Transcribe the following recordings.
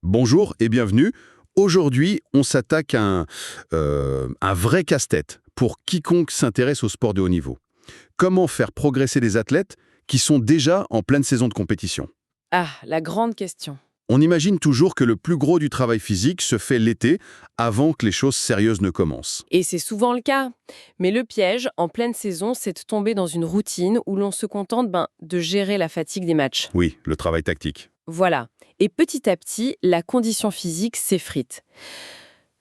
Bonjour et bienvenue. Aujourd'hui, on s'attaque à un vrai casse-tête pour quiconque s'intéresse au sport de haut niveau. Comment faire progresser des athlètes qui sont déjà en pleine saison de compétition? Ah, la grande question. On imagine toujours que le plus gros du travail physique se fait l'été, avant que les choses sérieuses ne commencent. Et c'est souvent le cas. Mais le piège, en pleine saison, c'est de tomber dans une routine où l'on se contente de gérer la fatigue des matchs. Oui, le travail tactique. Voilà. Et petit à petit, la condition physique s'effrite.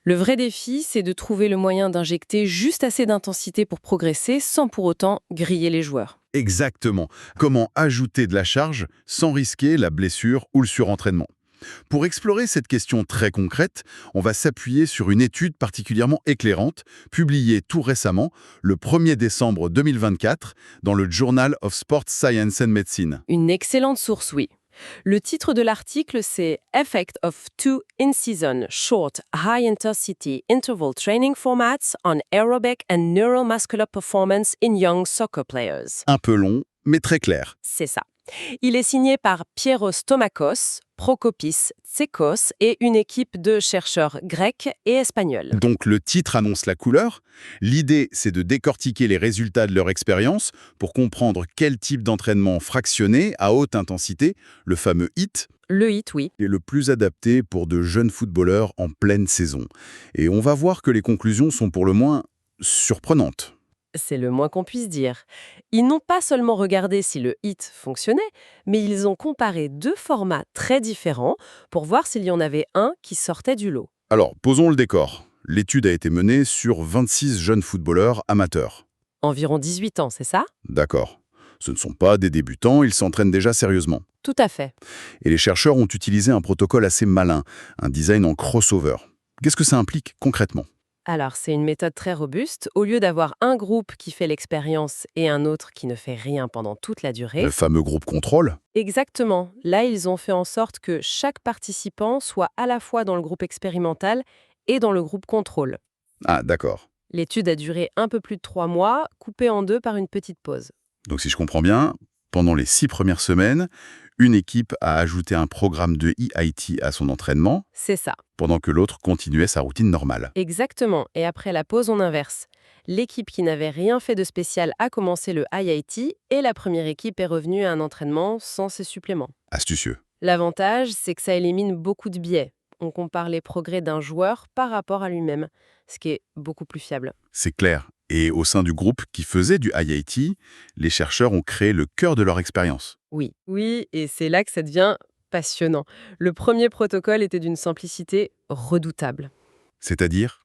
Le vrai défi, c'est de trouver le moyen d'injecter juste assez d'intensité pour progresser sans pour autant griller les joueurs. Exactement. Comment ajouter de la charge sans risquer la blessure ou le surentraînement? Pour explorer cette question très concrète, on va s'appuyer sur une étude particulièrement éclairante, publiée tout récemment, le 1er décembre 2024, dans le Journal of Sports Science and Medicine. Une excellente source, oui. Le titre de l'article, c'est Effect of two in-season short high-intensity interval training formats on aerobic and neuromuscular performance in young soccer players. Un peu long, mais très clair. C'est ça. Il est signé par Pieros Stomakos, Prokopis Tsekos et une équipe de chercheurs grecs et espagnols. Donc le titre annonce la couleur. L'idée, c'est de décortiquer les résultats de leur expérience pour comprendre quel type d'entraînement fractionné à haute intensité, le fameux HIIT, Le HIIT, oui. est le plus adapté pour de jeunes footballeurs en pleine saison. Et on va voir que les conclusions sont pour le moins surprenantes. C'est le moins qu'on puisse dire. Ils n'ont pas seulement regardé si le HIIT fonctionnait, mais ils ont comparé deux formats très différents pour voir s'il y en avait un qui sortait du lot. Alors, posons le décor. L'étude a été menée sur 26 jeunes footballeurs amateurs. Environ 18 ans, c'est ça? D'accord. Ce ne sont pas des débutants, ils s'entraînent déjà sérieusement. Tout à fait. Et les chercheurs ont utilisé un protocole assez malin, un design en crossover. Qu'est-ce que ça implique concrètement? Alors, c'est une méthode très robuste. Au lieu d'avoir un groupe qui fait l'expérience et un autre qui ne fait rien pendant toute la durée. Le fameux groupe contrôle? Exactement. Là, ils ont fait en sorte que chaque participant soit à la fois dans le groupe expérimental et dans le groupe contrôle. Ah, d'accord. L'étude a duré un peu plus de 3 mois, coupée en deux par une petite pause. Donc si je comprends bien, pendant les 6 premières semaines, une équipe a ajouté un programme de EIT à son entraînement, C'est ça. pendant que l'autre continuait sa routine normale. Exactement. Et après la pause, on inverse. L'équipe qui n'avait rien fait de spécial a commencé le IIT et la première équipe est revenue à un entraînement sans ces suppléments. Astucieux. L'avantage, c'est que ça élimine beaucoup de biais. On compare les progrès d'un joueur par rapport à lui-même, ce qui est beaucoup plus fiable. C'est clair. Et au sein du groupe qui faisait du IIT, les chercheurs ont créé le cœur de leur expérience. Oui. Oui, et c'est là que ça devient passionnant. Le premier protocole était d'une simplicité redoutable. C'est-à-dire,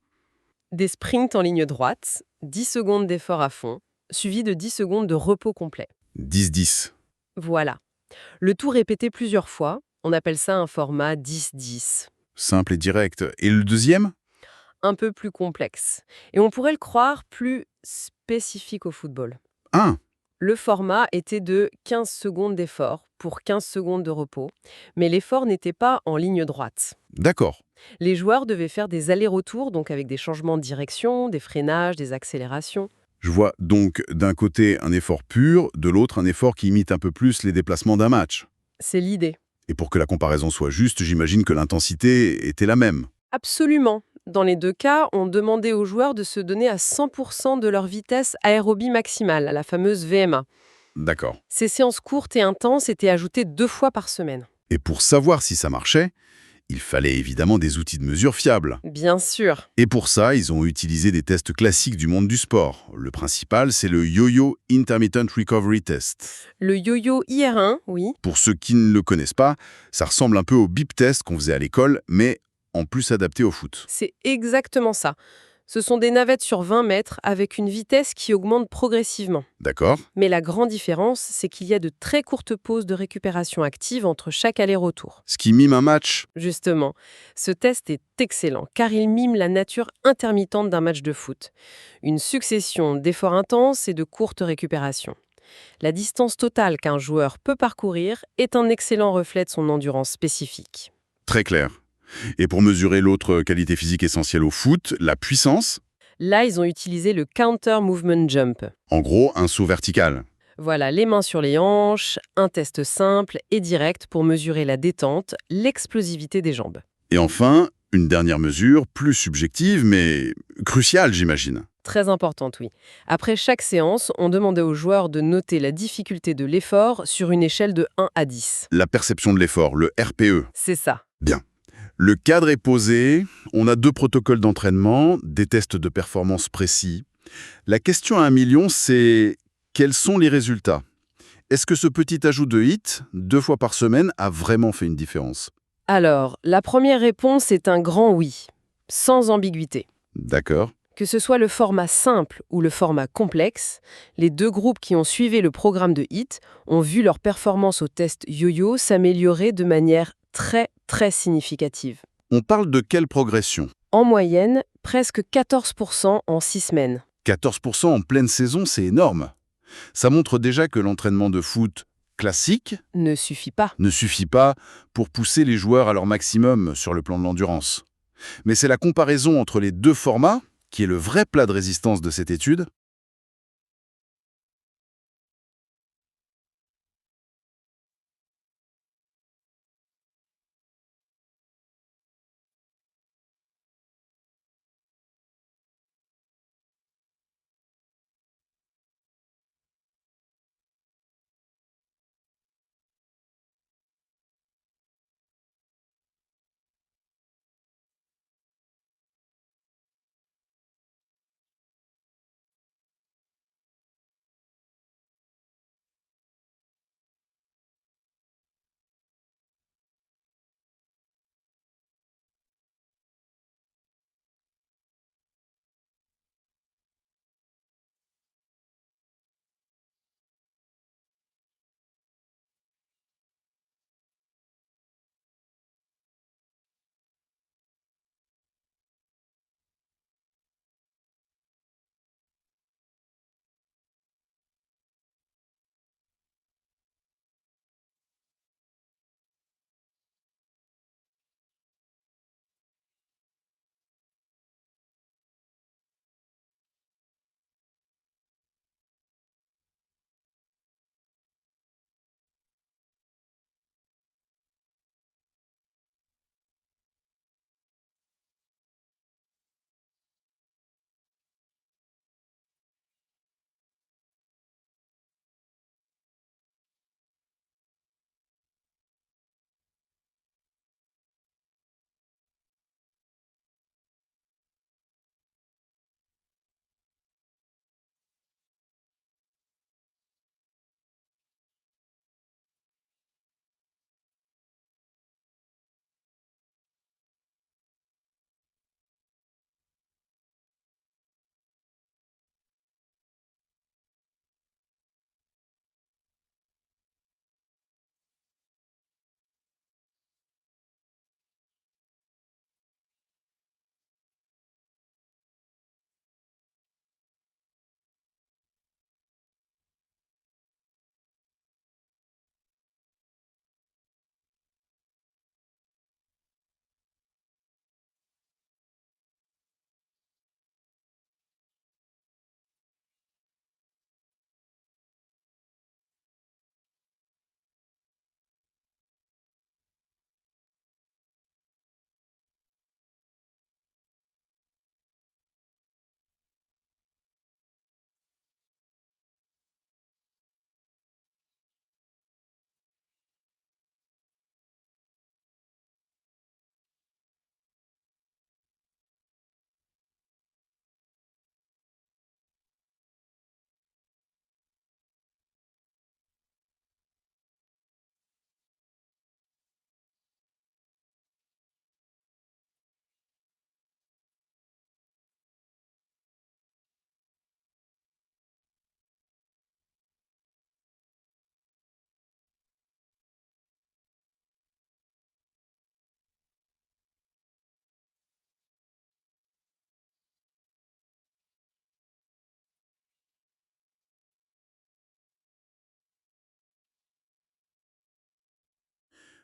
Des sprints en ligne droite, 10 secondes d'effort à fond, suivi de 10 secondes de repos complet. 10-10. Voilà. Le tout répété plusieurs fois, on appelle ça un format 10-10. Simple et direct. Et le deuxième? Un peu plus complexe. Et on pourrait le croire plus spécifique au football. 1. Le format était de 15 secondes d'effort pour 15 secondes de repos, mais l'effort n'était pas en ligne droite. D'accord. Les joueurs devaient faire des allers-retours, donc avec des changements de direction, des freinages, des accélérations. Je vois donc d'un côté un effort pur, de l'autre un effort qui imite un peu plus les déplacements d'un match. C'est l'idée. Et pour que la comparaison soit juste, j'imagine que l'intensité était la même. Absolument. Dans les deux cas, on demandait aux joueurs de se donner à 100% de leur vitesse aérobie maximale, la fameuse VMA. D'accord. Ces séances courtes et intenses étaient ajoutées 2 fois par semaine. Et pour savoir si ça marchait, il fallait évidemment des outils de mesure fiables. Bien sûr. Et pour ça, ils ont utilisé des tests classiques du monde du sport. Le principal, c'est le Yo-Yo Intermittent Recovery Test. Le yo-yo IR1, oui. Pour ceux qui ne le connaissent pas, ça ressemble un peu au bip test qu'on faisait à l'école, mais en plus adapté au foot. C'est exactement ça. Ce sont des navettes sur 20 mètres avec une vitesse qui augmente progressivement. D'accord? Mais la grande différence, c'est qu'il y a de très courtes pauses de récupération active entre chaque aller-retour. Ce qui mime un match. Justement, ce test est excellent car il mime la nature intermittente d'un match de foot. Une succession d'efforts intenses et de courtes récupérations. La distance totale qu'un joueur peut parcourir est un excellent reflet de son endurance spécifique. Très clair. Et pour mesurer l'autre qualité physique essentielle au foot, la puissance, Là, ils ont utilisé le Counter Movement Jump. en gros, un saut vertical. Voilà, les mains sur les hanches, un test simple et direct pour mesurer la détente, l'explosivité des jambes. Et enfin, une dernière mesure, plus subjective, mais cruciale, j'imagine. Très importante, oui. Après chaque séance, on demandait aux joueurs de noter la difficulté de l'effort sur une échelle de 1 à 10. La perception de l'effort, le RPE. C'est ça. Bien. Le cadre est posé, on a 2 protocoles d'entraînement, des tests de performance précis. La question à 1 million, c'est quels sont les résultats? Est-ce que ce petit ajout de hit, 2 fois par semaine, a vraiment fait une différence? Alors, la première réponse est un grand oui, sans ambiguïté. D'accord. Que ce soit le format simple ou le format complexe, les deux groupes qui ont suivi le programme de HIT ont vu leur performance au test yo-yo s'améliorer de manière très significative. On parle de quelle progression? En moyenne, presque 14% en 6 semaines. 14% en pleine saison, c'est énorme. Ça montre déjà que l'entraînement de foot classique Ne suffit pas. ne suffit pas pour pousser les joueurs à leur maximum sur le plan de l'endurance. Mais c'est la comparaison entre les 2 formats qui est le vrai plat de résistance de cette étude.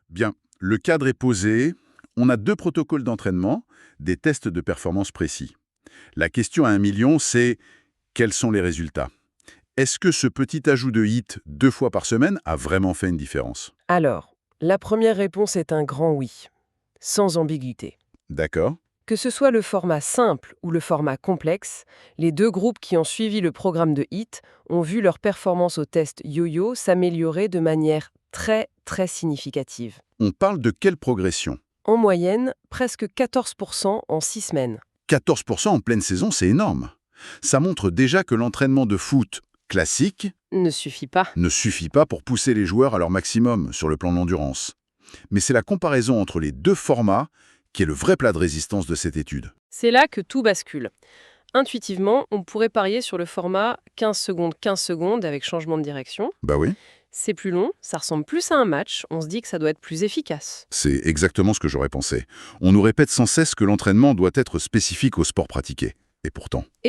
Bien, le cadre est posé, on a 2 protocoles d'entraînement, des tests de performance précis. La question à 1 million, c'est quels sont les résultats? Est-ce que ce petit ajout de hit 2 fois par semaine a vraiment fait une différence? Alors, la première réponse est un grand oui. sans ambiguïté. D'accord. Que ce soit le format simple ou le format complexe, les deux groupes qui ont suivi le programme de HIT ont vu leur performance au test yo-yo s'améliorer de manière très, très significative. On parle de quelle progression? En moyenne, presque 14% en 6 semaines. 14% en pleine saison, c'est énorme. Ça montre déjà que l'entraînement de foot classique Ne suffit pas. ne suffit pas pour pousser les joueurs à leur maximum sur le plan de l'endurance. Mais c'est la comparaison entre les deux formats qui est le vrai plat de résistance de cette étude. C'est là que tout bascule. Intuitivement, on pourrait parier sur le format 15 secondes avec changement de direction. Bah oui, C'est plus long, ça ressemble plus à un match, on se dit que ça doit être plus efficace. c'est exactement ce que j'aurais pensé. On nous répète sans cesse que l'entraînement doit être spécifique au sport pratiqué. Et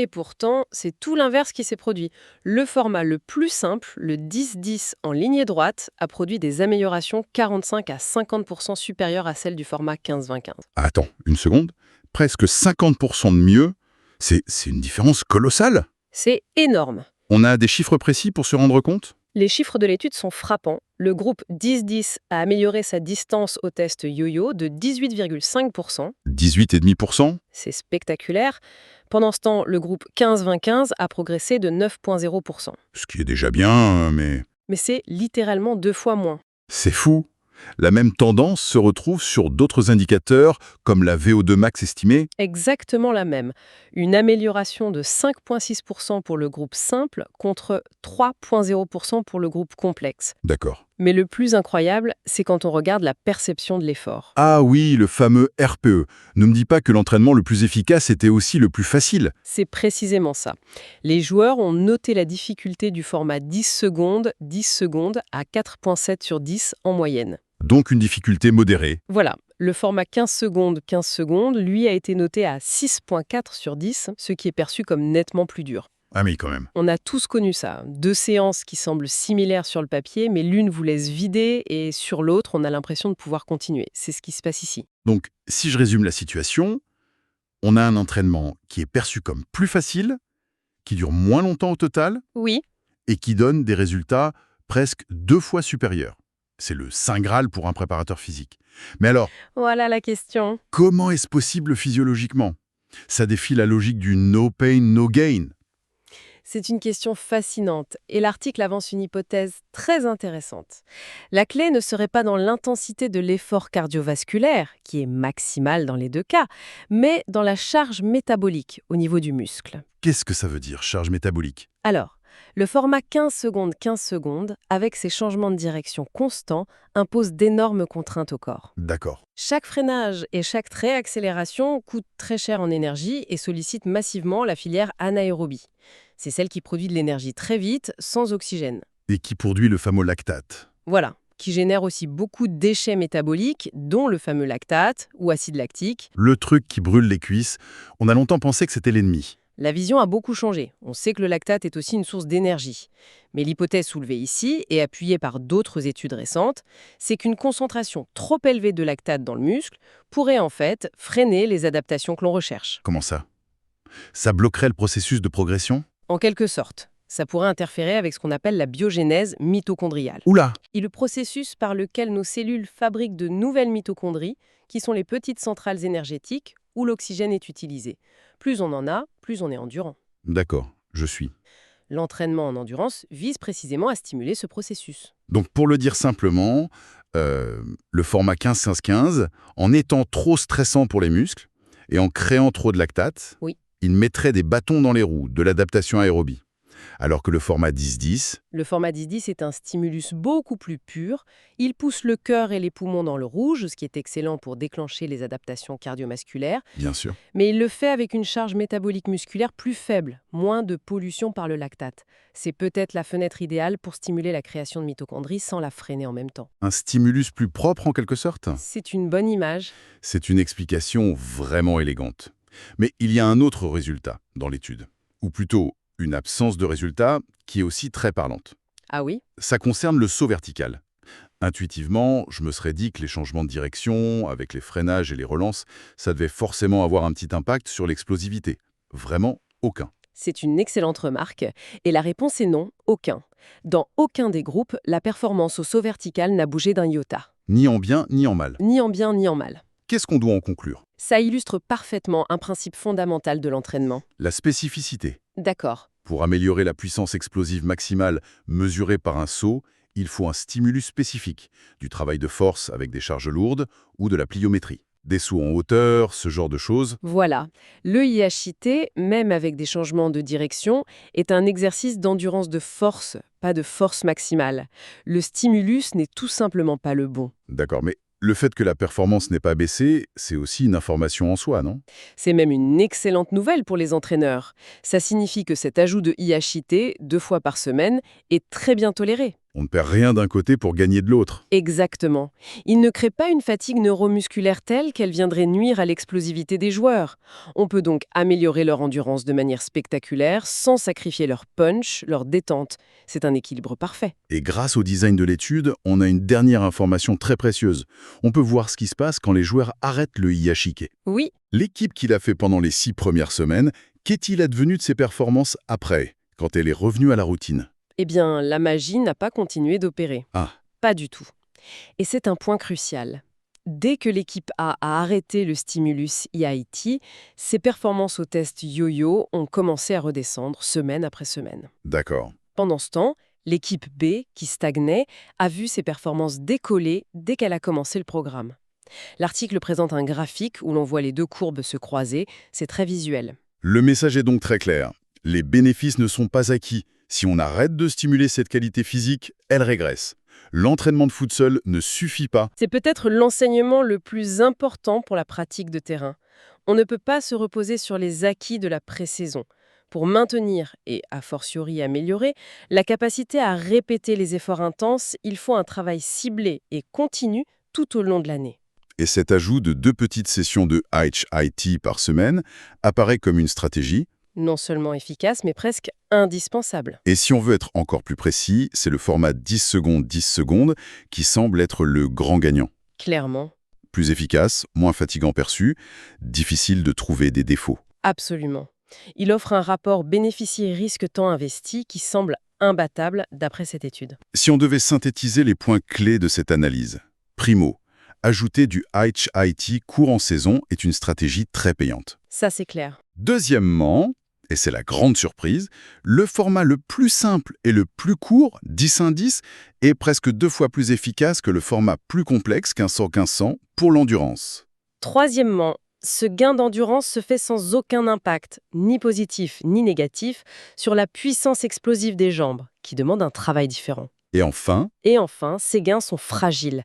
pourtant, C'est tout l'inverse qui s'est produit. Le format le plus simple, le 10-10 en lignée droite, a produit des améliorations 45 à 50% supérieures à celles du format 15-20-15. attends, une seconde, presque 50% de mieux, c'est une différence colossale. C'est énorme. On a des chiffres précis pour se rendre compte? Les chiffres de l'étude sont frappants. Le groupe 10-10 a amélioré sa distance au test yo-yo de 18,5%. 18,5%? C'est spectaculaire. Pendant ce temps, le groupe 15-20-15 a progressé de 9,0%. Ce qui est déjà bien, mais Mais c'est littéralement 2 fois moins. c'est fou. La même tendance se retrouve sur d'autres indicateurs, comme la VO2 max estimée. Exactement la même. Une amélioration de 5,6% pour le groupe simple contre 3,0% pour le groupe complexe. D'accord. Mais le plus incroyable, c'est quand on regarde la perception de l'effort. Ah oui, le fameux RPE. Ne me dis pas que l'entraînement le plus efficace était aussi le plus facile. C'est précisément ça. Les joueurs ont noté la difficulté du format 10 secondes à 4,7 sur 10 en moyenne. Donc une difficulté modérée. Voilà, le format 15 secondes, lui a été noté à 6,4 sur 10, ce qui est perçu comme nettement plus dur. Ah mais quand même. On a tous connu ça, 2 séances qui semblent similaires sur le papier, mais l'une vous laisse vider et sur l'autre, on a l'impression de pouvoir continuer. C'est ce qui se passe ici. Donc, si je résume la situation, on a un entraînement qui est perçu comme plus facile, qui dure moins longtemps au total, Oui, et qui donne des résultats presque 2 fois supérieurs. C'est le saint Graal pour un préparateur physique. Mais alors, voilà la question. comment est-ce possible physiologiquement? Ça défie la logique du no pain, no gain. C'est une question fascinante et l'article avance une hypothèse très intéressante. La clé ne serait pas dans l'intensité de l'effort cardiovasculaire, qui est maximal dans les deux cas, mais dans la charge métabolique au niveau du muscle. Qu'est-ce que ça veut dire, charge métabolique? Alors, le format 15 secondes, avec ses changements de direction constants, impose d'énormes contraintes au corps. D'accord. Chaque freinage et chaque réaccélération coûtent très cher en énergie et sollicitent massivement la filière anaérobie. C'est celle qui produit de l'énergie très vite, sans oxygène. Et qui produit le fameux lactate. Voilà, qui génère aussi beaucoup de déchets métaboliques, dont le fameux lactate ou acide lactique. Le truc qui brûle les cuisses, on a longtemps pensé que c'était l'ennemi. La vision a beaucoup changé. On sait que le lactate est aussi une source d'énergie. Mais l'hypothèse soulevée ici, et appuyée par d'autres études récentes, c'est qu'une concentration trop élevée de lactate dans le muscle pourrait en fait freiner les adaptations que l'on recherche. Comment ça? Ça bloquerait le processus de progression? En quelque sorte, ça pourrait interférer avec ce qu'on appelle la biogénèse mitochondriale. Oula! Et le processus par lequel nos cellules fabriquent de nouvelles mitochondries, qui sont les petites centrales énergétiques où l'oxygène est utilisé. Plus on en a, plus on est endurant. D'accord, je suis. L'entraînement en endurance vise précisément à stimuler ce processus. Donc pour le dire simplement, le format 15-15-15, en étant trop stressant pour les muscles et en créant trop de lactate, Oui. il mettrait des bâtons dans les roues de l'adaptation aérobie. Alors que le format 10-10, Le format 10-10 est un stimulus beaucoup plus pur. Il pousse le cœur et les poumons dans le rouge, ce qui est excellent pour déclencher les adaptations cardiovasculaires. bien sûr. Mais il le fait avec une charge métabolique musculaire plus faible, moins de pollution par le lactate. C'est peut-être la fenêtre idéale pour stimuler la création de mitochondries sans la freiner en même temps. Un stimulus plus propre en quelque sorte? C'est une bonne image. C'est une explication vraiment élégante. Mais il y a un autre résultat dans l'étude, ou plutôt une absence de résultat qui est aussi très parlante. Ah oui? Ça concerne le saut vertical. Intuitivement, je me serais dit que les changements de direction, avec les freinages et les relances, ça devait forcément avoir un petit impact sur l'explosivité. Vraiment aucun. C'est une excellente remarque. Et la réponse est non, aucun. Dans aucun des groupes, la performance au saut vertical n'a bougé d'un iota. Ni en bien, ni en mal. Ni en bien, ni en mal. Qu'est-ce qu'on doit en conclure? Ça illustre parfaitement un principe fondamental de l'entraînement. La spécificité. D'accord. Pour améliorer la puissance explosive maximale mesurée par un saut, il faut un stimulus spécifique, du travail de force avec des charges lourdes ou de la pliométrie. Des sauts en hauteur, ce genre de choses. Voilà. Le IHIT, même avec des changements de direction, est un exercice d'endurance de force, pas de force maximale. Le stimulus n'est tout simplement pas le bon. D'accord, mais le fait que la performance n'ait pas baissé, c'est aussi une information en soi, non? C'est même une excellente nouvelle pour les entraîneurs. Ça signifie que cet ajout de IHIT, 2 fois par semaine, est très bien toléré. On ne perd rien d'un côté pour gagner de l'autre. Exactement. Il ne crée pas une fatigue neuromusculaire telle qu'elle viendrait nuire à l'explosivité des joueurs. On peut donc améliorer leur endurance de manière spectaculaire sans sacrifier leur punch, leur détente. C'est un équilibre parfait. Et grâce au design de l'étude, on a une dernière information très précieuse. On peut voir ce qui se passe quand les joueurs arrêtent le IHIK. Oui, L'équipe qui l'a fait pendant les 6 premières semaines, qu'est-il advenu de ses performances après, quand elle est revenue à la routine? eh bien, la magie n'a pas continué d'opérer. Ah, Pas du tout. Et c'est un point crucial. Dès que l'équipe A arrêté le stimulus IIT, ses performances au test yo-yo ont commencé à redescendre semaine après semaine. d'accord. Pendant ce temps, l'équipe B, qui stagnait, a vu ses performances décoller dès qu'elle a commencé le programme. L'article présente un graphique où l'on voit les deux courbes se croiser, c'est très visuel. Le message est donc très clair. Les bénéfices ne sont pas acquis. Si on arrête de stimuler cette qualité physique, elle régresse. L'entraînement de foot seul ne suffit pas. C'est peut-être l'enseignement le plus important pour la pratique de terrain. On ne peut pas se reposer sur les acquis de la pré-saison. Pour maintenir et, a fortiori, améliorer la capacité à répéter les efforts intenses, il faut un travail ciblé et continu tout au long de l'année. Et cet ajout de 2 petites sessions de HIIT par semaine apparaît comme une stratégie. Non seulement efficace, mais presque indispensable. Et si on veut être encore plus précis, c'est le format 10 secondes qui semble être le grand gagnant. Clairement, Plus efficace, moins fatigant perçu, difficile de trouver des défauts. absolument. Il offre un rapport bénéficie-risque-temps investi qui semble imbattable d'après cette étude. Si on devait synthétiser les points clés de cette analyse, primo, ajouter du HIIT court en saison est une stratégie très payante. Ça, c'est clair. Deuxièmement, et c'est la grande surprise, le format le plus simple et le plus court, 10-1-10, est presque 2 fois plus efficace que le format plus complexe, 1500-1500, pour l'endurance. Troisièmement, ce gain d'endurance se fait sans aucun impact, ni positif ni négatif, sur la puissance explosive des jambes, qui demande un travail différent. Et enfin, Et enfin, ces gains sont fragiles.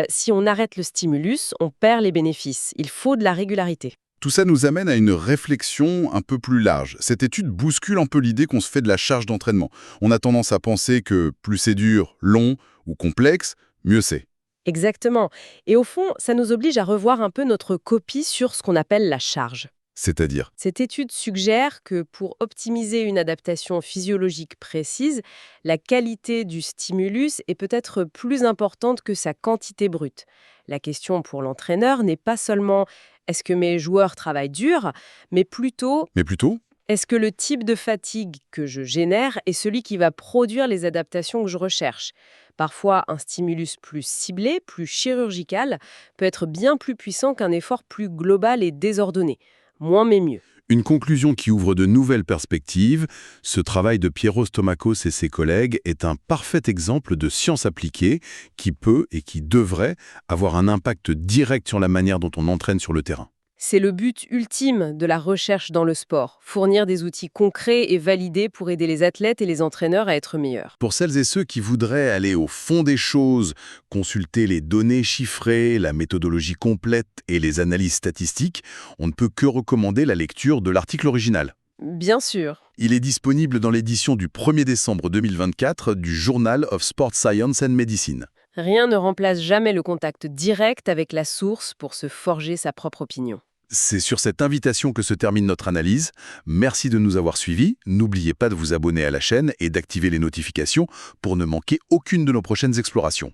Si on arrête le stimulus, on perd les bénéfices. Il faut de la régularité. tout ça nous amène à une réflexion un peu plus large. Cette étude bouscule un peu l'idée qu'on se fait de la charge d'entraînement. On a tendance à penser que plus c'est dur, long ou complexe, mieux c'est. Exactement. Et au fond, ça nous oblige à revoir un peu notre copie sur ce qu'on appelle la charge. C'est-à-dire, Cette étude suggère que pour optimiser une adaptation physiologique précise, la qualité du stimulus est peut-être plus importante que sa quantité brute. La question pour l'entraîneur n'est pas seulement est-ce que mes joueurs travaillent dur, mais plutôt mais plutôt, est-ce que le type de fatigue que je génère est celui qui va produire les adaptations que je recherche. Parfois, un stimulus plus ciblé, plus chirurgical, peut être bien plus puissant qu'un effort plus global et désordonné. Moins mais mieux. une conclusion qui ouvre de nouvelles perspectives. Ce travail de Piero Stomakos et ses collègues est un parfait exemple de science appliquée qui peut et qui devrait avoir un impact direct sur la manière dont on entraîne sur le terrain. C'est le but ultime de la recherche dans le sport, fournir des outils concrets et validés pour aider les athlètes et les entraîneurs à être meilleurs. Pour celles et ceux qui voudraient aller au fond des choses, consulter les données chiffrées, la méthodologie complète et les analyses statistiques, on ne peut que recommander la lecture de l'article original. Bien sûr. Il est disponible dans l'édition du 1er décembre 2024 du Journal of Sport Science and Medicine. Rien ne remplace jamais le contact direct avec la source pour se forger sa propre opinion. C'est sur cette invitation que se termine notre analyse. Merci de nous avoir suivis. N'oubliez pas de vous abonner à la chaîne et d'activer les notifications pour ne manquer aucune de nos prochaines explorations.